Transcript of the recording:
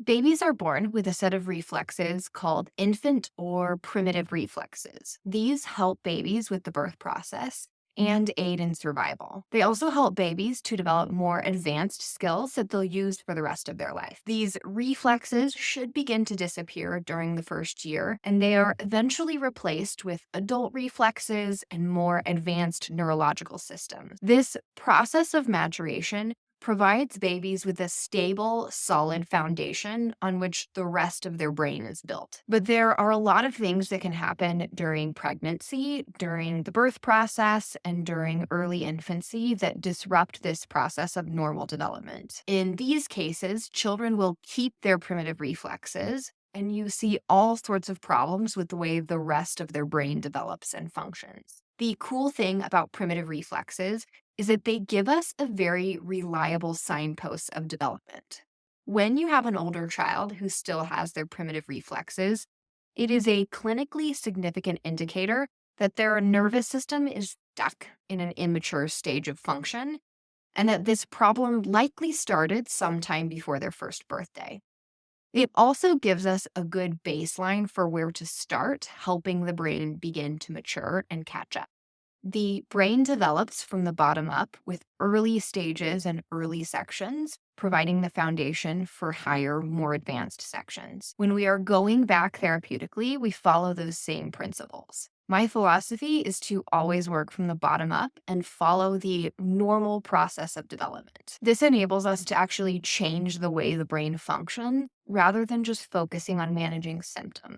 Babies are born with a set of reflexes called infant or primitive reflexes. These help babies with the birth process and aid in survival. They also help babies to develop more advanced skills that they'll use for the rest of their life. These reflexes should begin to disappear during the first year, and they are eventually replaced with adult reflexes and more advanced neurological systems. This process of maturation provides babies with a stable, solid foundation on which the rest of their brain is built. But there are a lot of things that can happen during pregnancy, during the birth process, and during early infancy that disrupt this process of normal development. In these cases, children will keep their primitive reflexes. And you see all sorts of problems with the way the rest of their brain develops and functions. The cool thing about primitive reflexes is that they give us a very reliable signpost of development. When you have an older child who still has their primitive reflexes, it is a clinically significant indicator that their nervous system is stuck in an immature stage of function and that this problem likely started sometime before their first birthday. It also gives us a good baseline for where to start helping the brain begin to mature and catch up. The brain develops from the bottom up with early stages and early sections, providing the foundation for higher, more advanced sections. When we are going back therapeutically, we follow those same principles. My philosophy is to always work from the bottom up and follow the normal process of development. This enables us to actually change the way the brain functions rather than just focusing on managing symptoms.